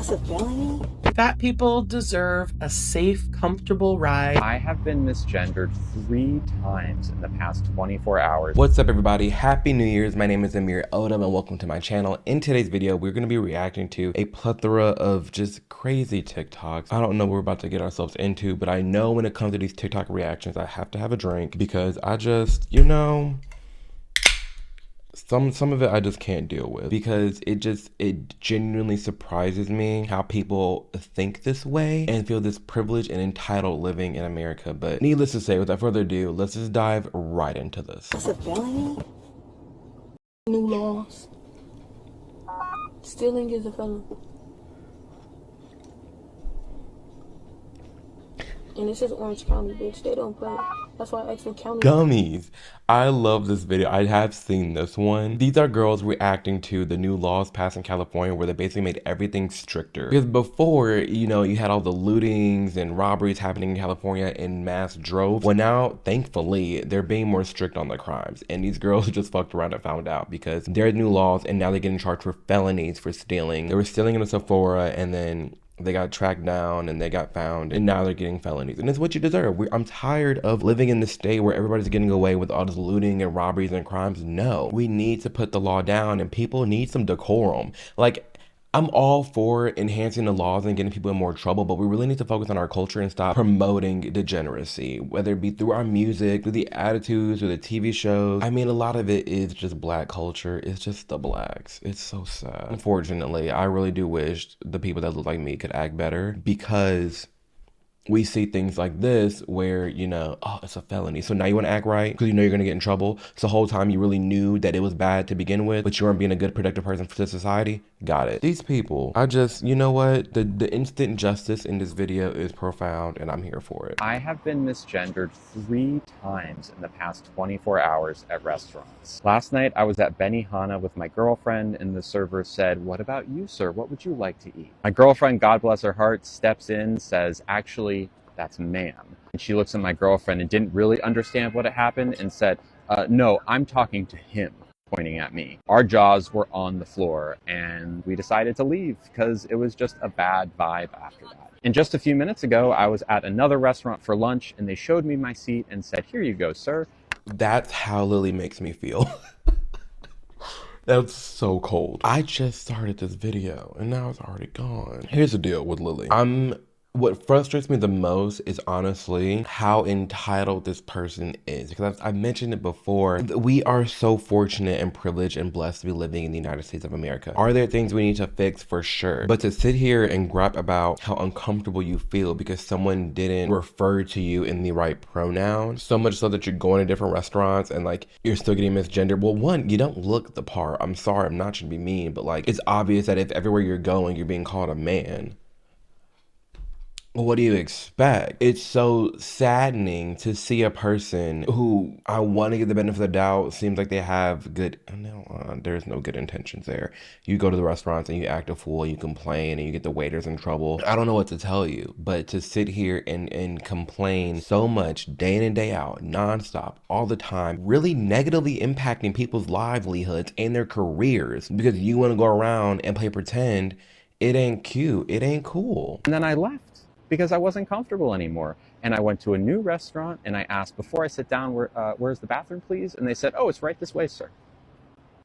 That's a felony? Fat people deserve a safe, comfortable ride. I have been misgendered 3 times in the past 24 hours. What's up, everybody? Happy New Year's. My name is Amir Odom and welcome to my channel. In today's video, we're going to be reacting to a plethora of just crazy TikToks. I don't know what we're about to get ourselves into, but I know when it comes to these TikTok reactions, I have to have a drink because I just, you know, some of it I just can't deal with because it genuinely surprises me how people think this way and feel this privileged and entitled living in America. But needless to say, without further ado, let's just dive right into this. That's a felony? New laws. Stealing is a felony. And this is Orange County, bitch. They don't play. That's why I asked for county. Gummies. I love this video. I have seen this one. These are girls reacting to the new laws passed in California where they basically made everything stricter. Because before, you know, you had all the lootings and robberies happening in California in mass droves. Well, now, thankfully, they're being more strict on the crimes. And these girls just fucked around and found out because there are new laws and now they're getting charged for felonies for stealing. They were stealing in a Sephora and then they got tracked down and they got found and now they're getting felonies. And it's what you deserve. I'm tired of living in this state where everybody's getting away with all this looting and robberies and crimes. No, we need to put the law down and people need some decorum. Like, I'm all for enhancing the laws and getting people in more trouble, but we really need to focus on our culture and stop promoting degeneracy, whether it be through our music, through the attitudes, or the TV shows. I mean, a lot of it is just black culture. It's just the blacks. It's so sad. Unfortunately, I really do wish the people that look like me could act better because we see things like this where, you know, oh, it's a felony. So now you want to act right because you know you're going to get in trouble. So the whole time you really knew that it was bad to begin with, but you weren't being a good, productive person for society. Got it. These people, I just, you know what? The instant justice in this video is profound and I'm here for it. I have been misgendered 3 times in the past 24 hours at restaurants. Last night, I was at Benihana with my girlfriend and the server said, "What about you, sir? What would you like to eat?" My girlfriend, God bless her heart, steps in, says, "Actually, that's ma'am." And she looks at my girlfriend and didn't really understand what had happened and said, "No, I'm talking to him," pointing at me. Our jaws were on the floor and we decided to leave because it was just a bad vibe after that. And just a few minutes ago, I was at another restaurant for lunch and they showed me my seat and said, "Here you go, sir." That's how Lily makes me feel. That's so cold. I just started this video and now it's already gone. Here's the deal with Lily. What frustrates me the most is honestly how entitled this person is. Because I mentioned it before, we are so fortunate and privileged and blessed to be living in the United States of America. Are there things we need to fix? For sure. But to sit here and gripe about how uncomfortable you feel because someone didn't refer to you in the right pronoun, so much so that you're going to different restaurants and like you're still getting misgendered. Well, one, you don't look the part. I'm sorry, I'm not trying to be mean, but like it's obvious that if everywhere you're going, you're being called a man. What do you expect? It's so saddening to see a person who I want to give the benefit of the doubt seems like they have good, no, there's no good intentions there. You go to the restaurants and you act a fool, you complain and you get the waiters in trouble. I don't know what to tell you, but to sit here and complain so much day in and day out, nonstop, all the time, really negatively impacting people's livelihoods and their careers because you want to go around and play pretend, it ain't cute, it ain't cool. And then I left because I wasn't comfortable anymore. And I went to a new restaurant and I asked, before I sit down, where's the bathroom, please? And they said, "Oh, it's right this way, sir."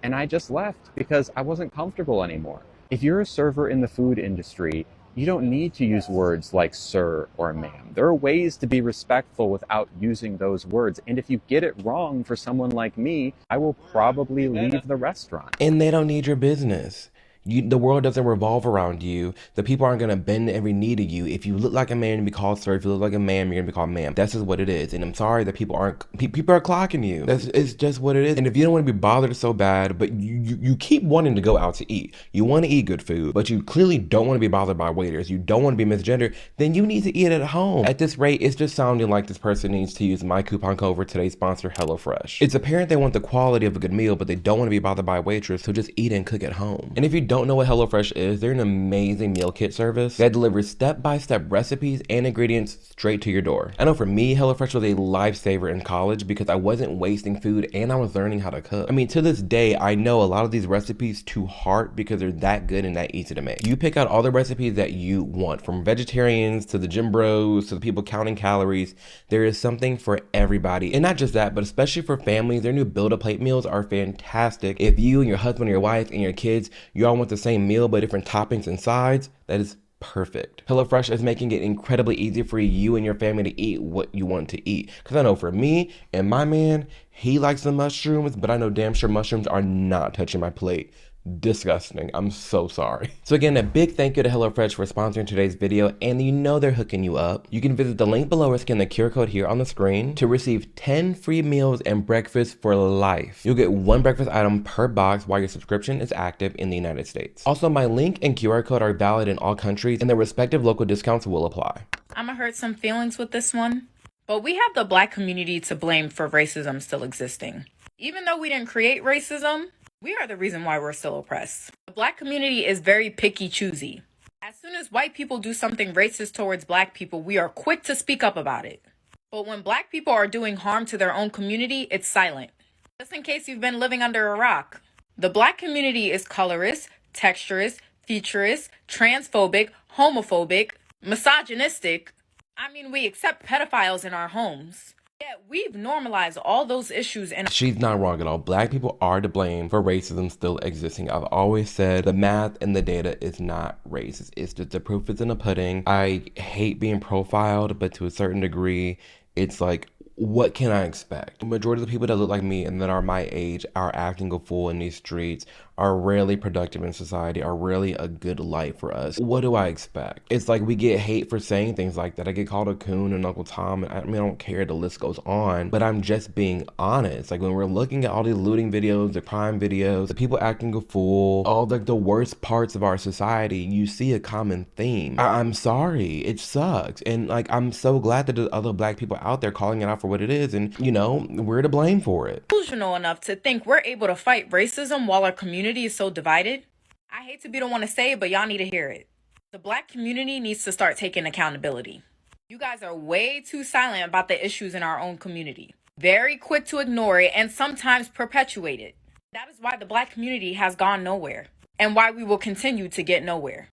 And I just left because I wasn't comfortable anymore. If you're a server in the food industry, you don't need to use words like sir or ma'am. There are ways to be respectful without using those words. And if you get it wrong for someone like me, I will probably leave the restaurant. And they don't need your business. The world doesn't revolve around you. The people aren't going to bend every knee to you. If you look like a man, you're going to be called sir. If you look like a man, you're going to be called ma'am. That's just what it is. And I'm sorry that people are clocking you. It's just what it is. And if you don't want to be bothered so bad, but you keep wanting to go out to eat. You want to eat good food, but you clearly don't want to be bothered by waiters. You don't want to be misgendered. Then you need to eat it at home. At this rate, it's just sounding like this person needs to use my coupon code for today's sponsor, HelloFresh. It's apparent they want the quality of a good meal, but they don't want to be bothered by a waitress, so just eat and cook at home. And if you don't know what HelloFresh is, they're an amazing meal kit service that delivers step-by-step recipes and ingredients straight to your door. I know for me, HelloFresh was a lifesaver in college because I wasn't wasting food and I was learning how to cook. I mean, to this day, I know a lot of these recipes to heart because they're that good and that easy to make. You pick out all the recipes that you want, from vegetarians to the gym bros to the people counting calories. There is something for everybody. And not just that, but especially for families, their new Build-A-Plate meals are fantastic. If you and your husband or your wife and your kids, you all want the same meal but different toppings and sides, that is perfect. HelloFresh is making it incredibly easy for you and your family to eat what you want to eat. Because I know for me and my man, he likes the mushrooms, but I know damn sure mushrooms are not touching my plate. Disgusting. I'm so sorry. So again, a big thank you to HelloFresh for sponsoring today's video, and you know they're hooking you up. You can visit the link below or scan the QR code here on the screen to receive 10 free meals and breakfast for life. You'll get 1 breakfast item per box while your subscription is active in the United States. Also, my link and QR code are valid in all countries, and their respective local discounts will apply. I'ma hurt some feelings with this one, but we have the Black community to blame for racism still existing. Even though we didn't create racism, we are the reason why we're still oppressed. The Black community is very picky choosy. As soon as white people do something racist towards Black people, we are quick to speak up about it. But when Black people are doing harm to their own community, it's silent. Just in case you've been living under a rock. The Black community is colorist, texturist, featurist, transphobic, homophobic, misogynistic. I mean, we accept pedophiles in our homes. Yet we've normalized all those issues, and she's not wrong at all. Black people are to blame for racism still existing. I've always said the math and the data is not racist. It's just the proof is in the pudding. I hate being profiled, but to a certain degree, it's like, what can I expect? The majority of the people that look like me and that are my age are acting a fool in these streets, are rarely productive in society, are really a good light for us. What do I expect? It's like we get hate for saying things like that. I get called a coon and Uncle Tom. I mean, I don't care. The list goes on, but I'm just being honest. Like when we're looking at all these looting videos, the crime videos, the people acting a fool, all like the worst parts of our society, you see a common theme. I'm sorry. It sucks. And like, I'm so glad that there's other Black people out there calling it out for what it is. And you know, we're to blame for it. Delusional enough to think we're able to fight racism while our community is so divided. I hate to be the one to say it, but y'all need to hear it. The Black community needs to start taking accountability. You guys are way too silent about the issues in our own community. Very quick to ignore it and sometimes perpetuate it. That is why the Black community has gone nowhere and why we will continue to get nowhere.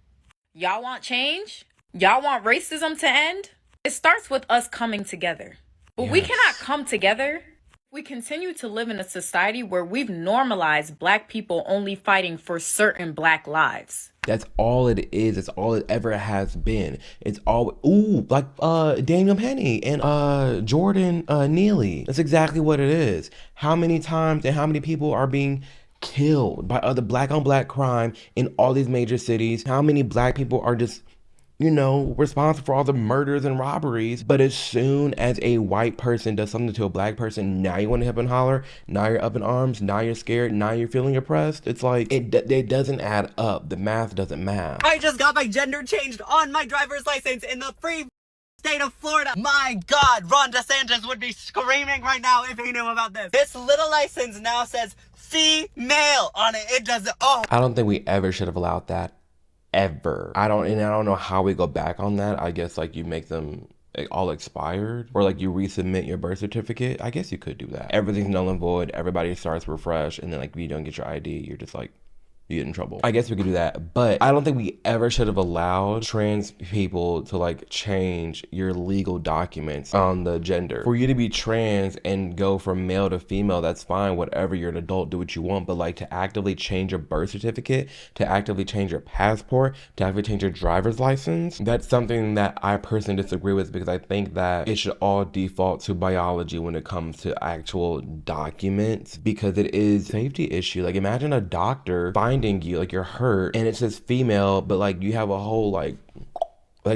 Y'all want change? Y'all want racism to end? It starts with us coming together. But we cannot come together. We continue to live in a society where we've normalized Black people only fighting for certain Black lives. That's all it is. It's all it ever has been. It's all, like Daniel Penny and Jordan Neely. That's exactly what it is. How many times and how many people are being killed by other Black on Black crime in all these major cities? How many Black people are just, you know, responsible for all the murders and robberies? But as soon as a white person does something to a Black person, now you want to hip and holler, now you're up in arms, now you're scared, now you're feeling oppressed. It's like, it doesn't add up. The math doesn't math. I just got my gender changed on my driver's license in the free state of Florida. My God, Ron DeSantis would be screaming right now if he knew about this. This little license now says female on it. It doesn't, I don't think we ever should have allowed that. Ever. I don't know how we go back on that. I guess like you make them all expired, or like you resubmit your birth certificate. I guess you could do that. Everything's null and void. Everybody starts refresh, and then like if you don't get your ID, you're just like, you get in trouble. I guess we could do that, but I don't think we ever should have allowed trans people to like change your legal documents on the gender. For you to be trans and go from male to female, that's fine, whatever, you're an adult, do what you want, but like to actively change your birth certificate, to actively change your passport, to actively change your driver's license, that's something that I personally disagree with, because I think that it should all default to biology when it comes to actual documents, because it is a safety issue. Like imagine a doctor finding you like you're hurt and it says female, but like you have a whole like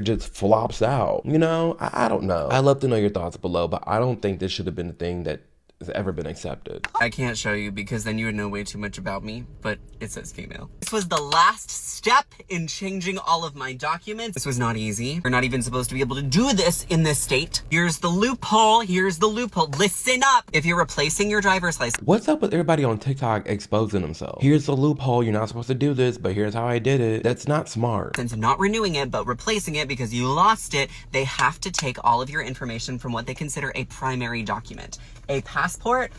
just flops out, you know? I don't know. I'd love to know your thoughts below, but I don't think this should have been a thing that has ever been accepted. I can't show you because then you would know way too much about me, but it says female. This was the last step in changing all of my documents. This was not easy. You're not even supposed to be able to do this in this state. Here's the loophole. Here's the loophole. Listen up. If you're replacing your driver's license. What's up with everybody on TikTok exposing themselves? Here's the loophole. You're not supposed to do this, but here's how I did it. That's not smart. Since not renewing it, but replacing it because you lost it, they have to take all of your information from what they consider a primary document. A passport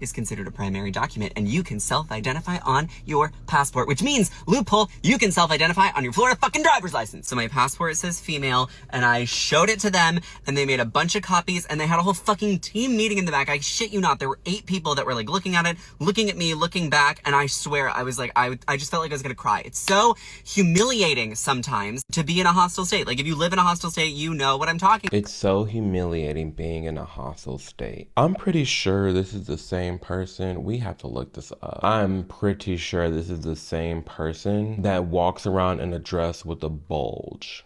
is considered a primary document, and you can self-identify on your passport, which means, loophole, you can self-identify on your Florida fucking driver's license. So my passport says female, and I showed it to them, and they made a bunch of copies, and they had a whole fucking team meeting in the back. I shit you not, there were 8 people that were like looking at it, looking at me, looking back, and I swear, I was like, I just felt like I was gonna cry. It's so humiliating sometimes to be in a hostile state. Like, if you live in a hostile state, you know what I'm talking about. It's so humiliating being in a hostile state. I'm pretty sure this is the same person. We have to look this up. I'm pretty sure this is the same person that walks around in a dress with a bulge.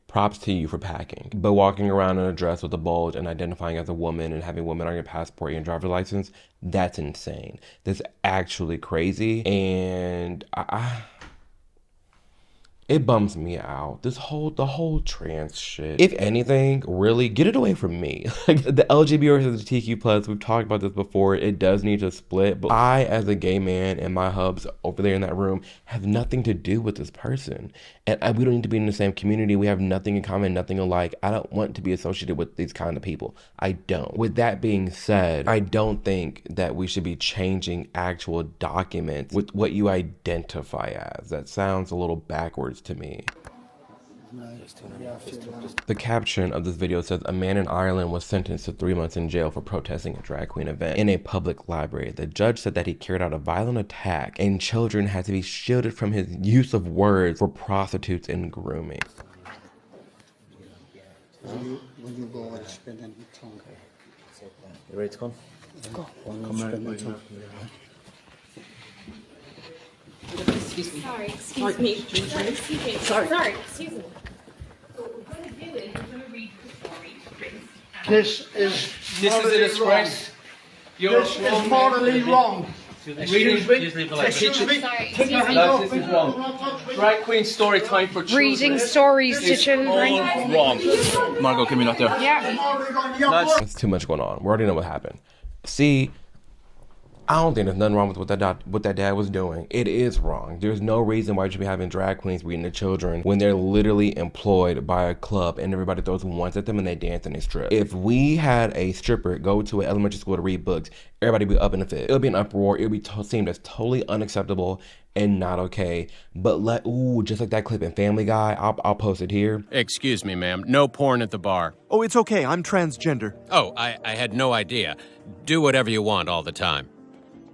Props to you for packing. But walking around in a dress with a bulge and identifying as a woman and having women on your passport and your driver's license, that's insane. That's actually crazy. And it bums me out. The whole trans shit. If anything, really, get it away from me. Like, the LGBTQ+, we've talked about this before, it does need to split, but I, as a gay man, and my hubs over there in that room, have nothing to do with this person. And we don't need to be in the same community. We have nothing in common, nothing alike. I don't want to be associated with these kind of people. I don't. With that being said, I don't think that we should be changing actual documents with what you identify as. That sounds a little backwards to me. The caption of this video says, a man in Ireland was sentenced to 3 months in jail for protesting a drag queen event in a public library. The judge said that he carried out a violent attack and children had to be shielded from his use of words for prostitutes and grooming. When you go and spend any tongue. You ready to come? Let's go. Come out. Excuse me. Sorry, excuse me. Excuse me. Sorry, excuse me. What we're going to do is we're going to read the story. This is a disgrace. This is morally wrong. Excuse me. Sorry, excuse me. No, this is wrong. Drag queen story time for children. Reading stories to children. Wrong. Margot, give me that there. Yeah. That's too much going on. We already know what happened. See, I don't think there's nothing wrong with what that dad was doing. It is wrong. There's no reason why you should be having drag queens reading to children when they're literally employed by a club and everybody throws ones at them and they dance and they strip. If we had a stripper go to an elementary school to read books, everybody would be up in a fit. It would be an uproar. It would be seen as totally unacceptable and not okay. But just like that clip in Family Guy, I'll post it here. Excuse me, ma'am. No porn at the bar. Oh, it's okay. I'm transgender. Oh, I had no idea. Do whatever you want all the time.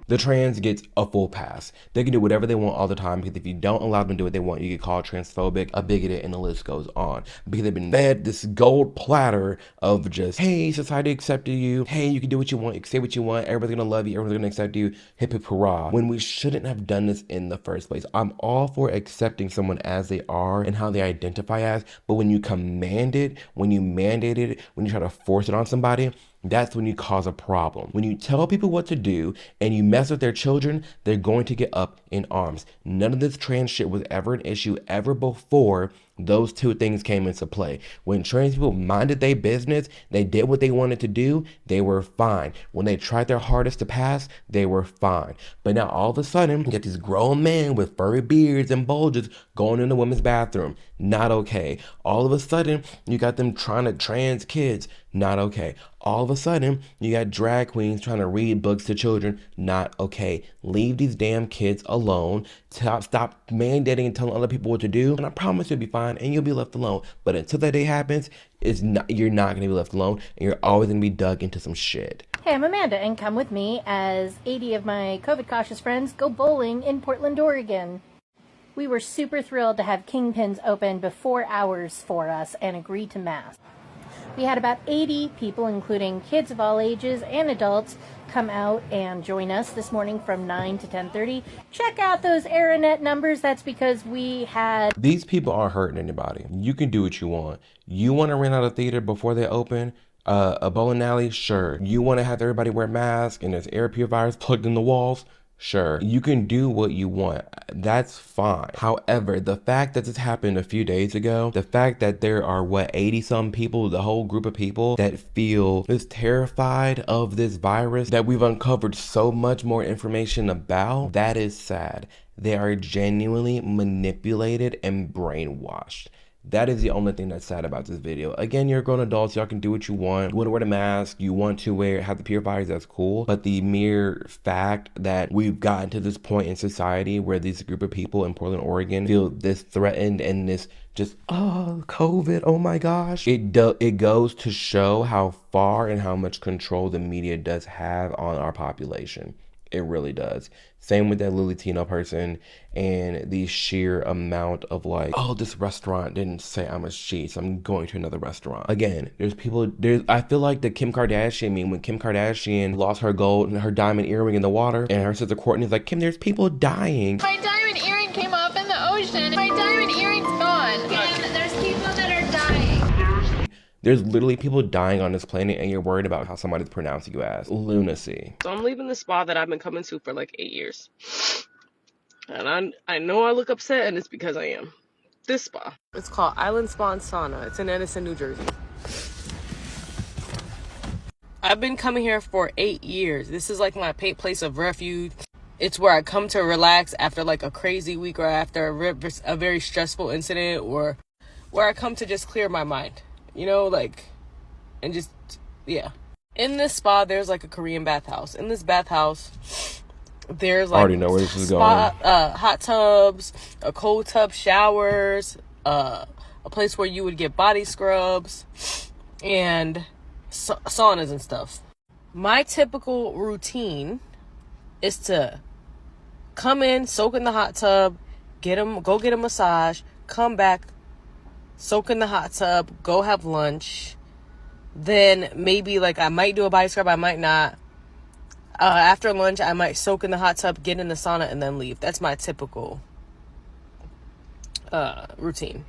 The trans gets a full pass. They can do whatever they want all the time, because if you don't allow them to do what they want, you get called transphobic, a bigoted, and the list goes on. Because they've been fed this gold platter of just, hey, society accepted you. Hey, you can do what you want, say what you want. Everybody's gonna love you. Everybody's gonna accept you. Hip hip hurrah. When we shouldn't have done this in the first place. I'm all for accepting someone as they are and how they identify as, but when you command it, when you mandate it, when you try to force it on somebody, that's when you cause a problem. When you tell people what to do and you mess with their children, they're going to get up in arms. None of this trans shit was ever an issue ever before those two things came into play. When trans people minded their business, they did what they wanted to do, they were fine. When they tried their hardest to pass, they were fine. But now all of a sudden, you get these grown men with furry beards and bulges going in the women's bathroom. Not okay. All of a sudden, you got them trying to trans kids. Not okay. All of a sudden, you got drag queens trying to read books to children. Not okay. Leave these damn kids alone. Stop mandating and telling other people what to do. And I promise you'll be fine and you'll be left alone. But until that day happens, you're not going to be left alone. And you're always going to be dug into some shit. Hey, I'm Amanda, and come with me as 80 of my COVID-cautious friends go bowling in Portland, Oregon. We were super thrilled to have Kingpins open before hours for us and agree to mask. We had about 80 people, including kids of all ages and adults, come out and join us this morning from 9 to 10:30. Check out those Aranet numbers. That's because we had... These people aren't hurting anybody. You can do what you want. You want to rent out a theater before they open? A bowling alley? Sure. You want to have everybody wear masks and there's air purifiers plugged in the walls? Sure. You can do what you want. That's fine. However, the fact that this happened a few days ago, the fact that there are, 80 some people, the whole group of people that feel this terrified of this virus that we've uncovered so much more information about, that is sad. They are genuinely manipulated and brainwashed. That is the only thing that's sad about this video. Again, you're grown adults, y'all can do what you want. You want to wear the mask, you want to have the purifiers, that's cool. But the mere fact that we've gotten to this point in society where this group of people in Portland, Oregon feel this threatened and this just, oh, COVID, oh my gosh. It goes to show how far and how much control the media does have on our population. It really does. Same with that Lily Tino person and the sheer amount of oh, this restaurant didn't say I'm a she, so I'm going to another restaurant. Again, I feel like the Kim Kardashian meme when Kim Kardashian lost her gold and her diamond earring in the water and her sister Courtney's like, Kim, there's people dying. My diamond earring came off in the ocean. My diamond earring's gone. Kim, there's people that are dying. There's literally people dying on this planet and you're worried about how somebody's pronouncing you as lunacy. So I'm leaving the spa that I've been coming to for 8 years. And I know I look upset and it's because I am. This spa. It's called Island Spa and Sauna. It's in Edison, New Jersey. I've been coming here for 8 years. This is my place of refuge. It's where I come to relax after a crazy week or after a very stressful incident, or where I come to just clear my mind. And just, yeah. In this spa, there's a Korean bathhouse. In this bathhouse, there's I already know where this is going. Hot tubs, a cold tub, showers, a place where you would get body scrubs, and saunas and stuff. My typical routine is to come in, soak in the hot tub, go get a massage, come back, soak in the hot tub, go have lunch, then maybe I might do a body scrub, I might not. After lunch, I might soak in the hot tub, get in the sauna, and then leave. That's my typical routine.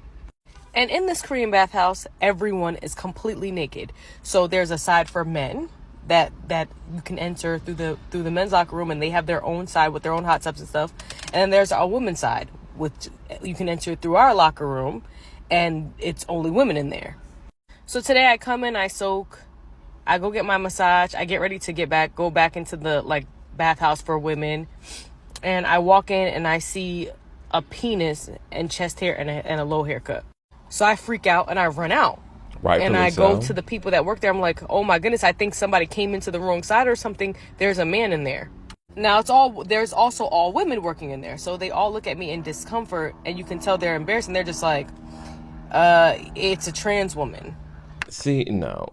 And in this Korean bathhouse, everyone is completely naked. So there's a side for men that you can enter through the men's locker room, and they have their own side with their own hot tubs and stuff. And then there's a women's side, which you can enter through our locker room, and it's only women in there. So today I come in, I soak, I go get my massage, I get ready to go back into the bathhouse for women, and I walk in and I see a penis and chest hair and a low haircut. So I freak out and I run out. Right. And I go to the people that work there. I'm like, oh my goodness, I think somebody came into the wrong side or something. There's a man in there. Now there's also all women working in there. So they all look at me in discomfort, and you can tell they're embarrassed, and they're just like, it's a trans woman. See, no.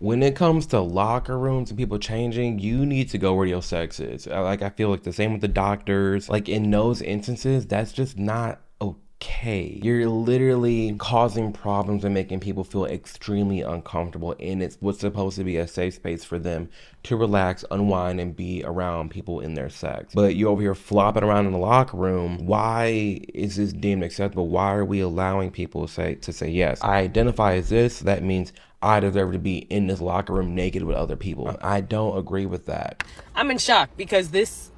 When it comes to locker rooms and people changing, you need to go where your sex is. I feel the same with the doctors. In those instances, that's just not okay. You're literally causing problems and making people feel extremely uncomfortable, and it's what's supposed to be a safe space for them to relax, unwind, and be around people in their sex. But you're over here flopping around in the locker room. Why is this deemed acceptable? Why are we allowing people to say yes, I identify as this, that means I deserve to be in this locker room naked with other people? I don't agree with that. I'm in shock because this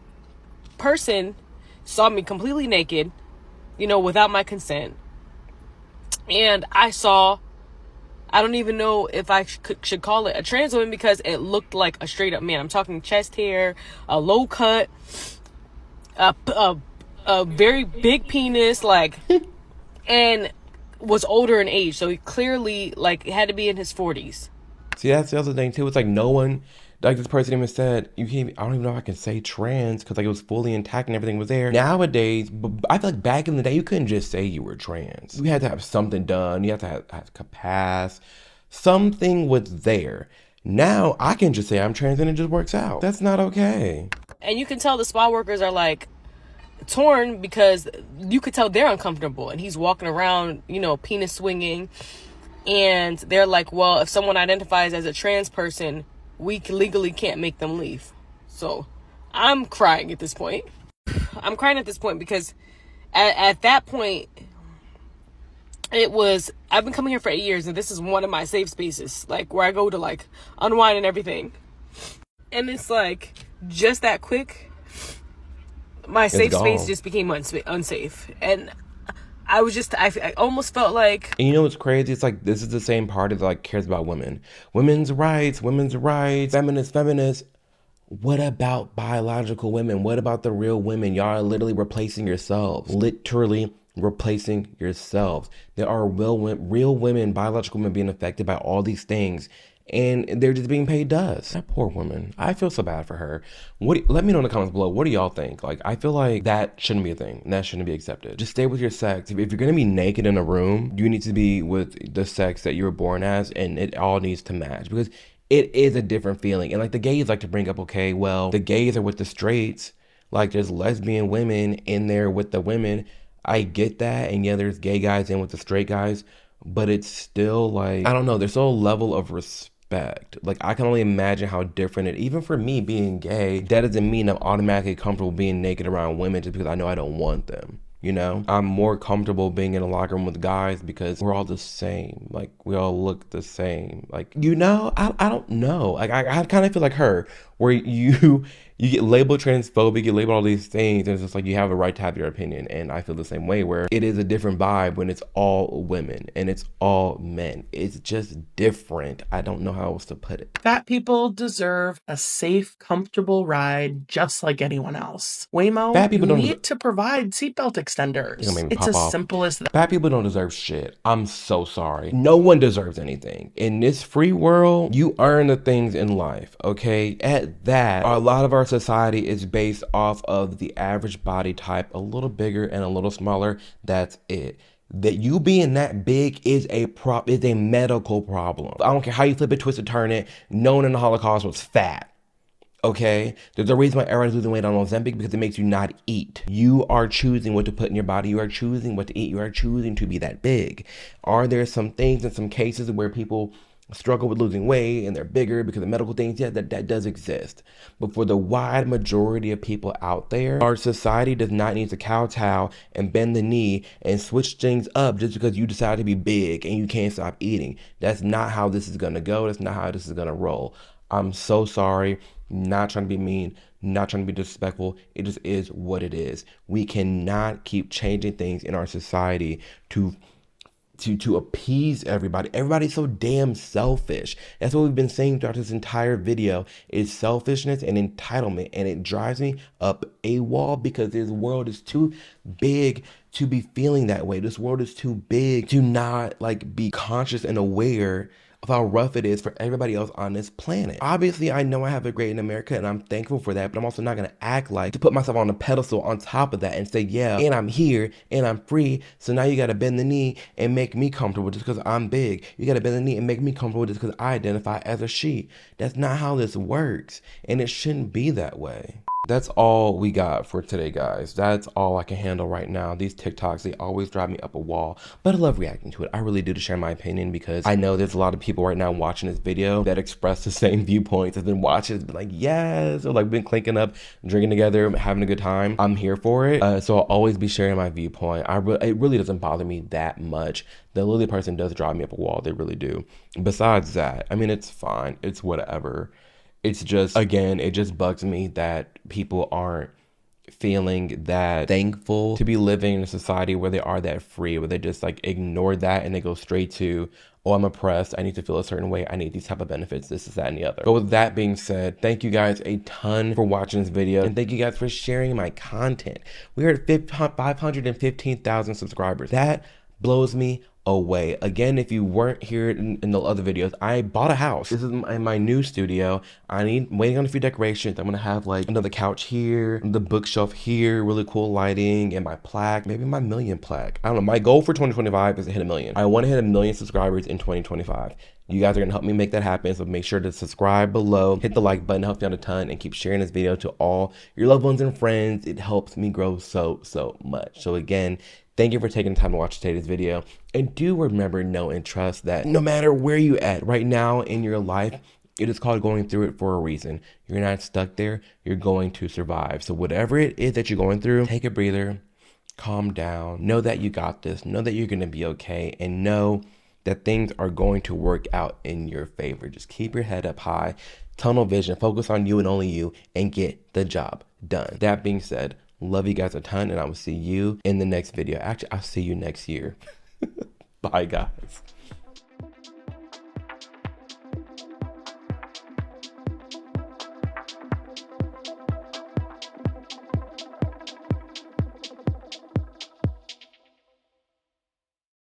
person saw me completely naked, without my consent. And I don't even know if I should call it a trans woman, because it looked like a straight up man. I'm talking chest hair, a low cut, a very big penis, and was older in age. So he clearly had to be in his 40s. See, that's the other thing too. It's no one, this person even said, I don't even know if I can say trans, because it was fully intact and everything was there. Nowadays, I feel back in the day, you couldn't just say you were trans. You had to have something done. You had to have capacity. Something was there. Now, I can just say I'm trans and it just works out. That's not okay. And you can tell the spa workers are torn, because you could tell they're uncomfortable, and he's walking around, penis swinging. And they're like, well, if someone identifies as a trans person, we legally can't make them leave. So I'm crying at this point. I'm crying at this point because at that point, I've been coming here for 8 years, and this is one of my safe spaces, like where I go to like unwind and everything. And it's like just that quick, my safe space just became unsafe. And I almost felt like... And you know what's crazy? It's like, this is the same party that like cares about women. Women's rights, feminists. What about biological women? What about the real women? Y'all are literally replacing yourselves. Literally replacing yourselves. There are real women, biological women being affected by all these things. And they're just being paid dust. That poor woman. I feel so bad for her. Let me know in the comments below. What do y'all think? Like, I feel like that shouldn't be a thing. That shouldn't be accepted. Just stay with your sex. If you're gonna be naked in a room, you need to be with the sex that you were born as, and it all needs to match, because it is a different feeling. And like the gays like to bring up, okay, well, the gays are with the straights. Like there's lesbian women in there with the women. I get that. And yeah, there's gay guys in with the straight guys, but it's still like, I don't know, there's still a level of respect. Like I can only imagine how different it, even for me being gay, that doesn't mean I'm automatically comfortable being naked around women just because I know I don't want them. You know, I'm more comfortable being in a locker room with guys because we're all the same. Like we all look the same. Like, you know, I don't know. Like I kind of feel like her, where you get labeled transphobic, you get labeled all these things, and it's just like you have a right to have your opinion. And I feel the same way, where it is a different vibe when it's all women and it's all men. It's just different. I don't know how else to put it. Fat people deserve a safe, comfortable ride just like anyone else. Waymo, Fat people you don't need to provide seatbelt extenders. It's as simple as that. Fat people don't deserve shit. I'm so sorry. No one deserves anything. In this free world, you earn the things in life, okay? At that, a lot of our society is based off of the average body type, a little bigger and a little smaller. That's it. That you being that big is a medical problem. I don't care how you flip it, twist it, turn it. No one in the Holocaust was fat. Okay, there's a reason why everyone's losing weight on Ozempic, because it makes you not eat. You are choosing what to put in your body. You are choosing what to eat. You are choosing to be that big. Are there some things in some cases where people struggle with losing weight and they're bigger because of medical things? Yeah, that does exist. But for the wide majority of people out there, our society does not need to kowtow and bend the knee and switch things up just because you decide to be big and you can't stop eating. That's not how this is gonna go. That's not how this is gonna roll. I'm so sorry. Not trying to be mean, not trying to be disrespectful. It just is what it is. We cannot keep changing things in our society to appease everybody. Everybody's so damn selfish. That's what we've been saying throughout this entire video, is selfishness and entitlement. And it drives me up a wall, because this world is too big to be feeling that way. This world is too big to not like be conscious and aware of how rough it is for everybody else on this planet. Obviously, I know I have it great in America and I'm thankful for that, but I'm also not gonna act like to put myself on a pedestal on top of that and say, yeah, and I'm here and I'm free, so now you gotta bend the knee and make me comfortable just because I'm big. You gotta bend the knee and make me comfortable just because I identify as a she. That's not how this works, and it shouldn't be that way. That's all we got for today, guys. That's all I can handle right now. These TikToks, they always drive me up a wall, but I love reacting to it. I really do, to share my opinion, because I know there's a lot of people right now watching this video that express the same viewpoints, have been watching it, been like, yes, or like been clinking up, drinking together, having a good time. I'm here for it. So I'll always be sharing my viewpoint. It really doesn't bother me that much. The Lily person does drive me up a wall. They really do. Besides that, I mean, it's fine. It's whatever. It's just, again, it just bugs me that people aren't feeling that thankful to be living in a society where they are that free, where they just like ignore that and they go straight to, oh, I'm oppressed, I need to feel a certain way, I need these type of benefits, this, that, and the other. But with that being said, thank you guys a ton for watching this video, and thank you guys for sharing my content. We are at 515,000 subscribers. That blows me away. Again, if you weren't here in the other videos, I bought a house. This is my new studio. Waiting on a few decorations. I'm gonna have like another couch here, the bookshelf here, really cool lighting, and my plaque, maybe my million plaque. I don't know. My goal for 2025 is to hit 1 million. I want to hit 1 million subscribers in 2025. You guys are gonna help me make that happen, so make sure to subscribe below, hit the like button, helps me out a ton, and keep sharing this video to all your loved ones and friends. It helps me grow so much. So again, Thank you for taking the time to watch today's video. And do remember, know, and trust that no matter where you at right now in your life, it is called going through it for a reason. You're not stuck there. You're going to survive. So whatever it is that you're going through, take a breather, calm down, know that you got this, know that you're going to be okay, and know that things are going to work out in your favor. Just keep your head up high, tunnel vision, focus on you and only you, and get the job done. That being said, love you guys a ton, and I will see you in the next video. Actually, I'll see you next year. Bye, guys.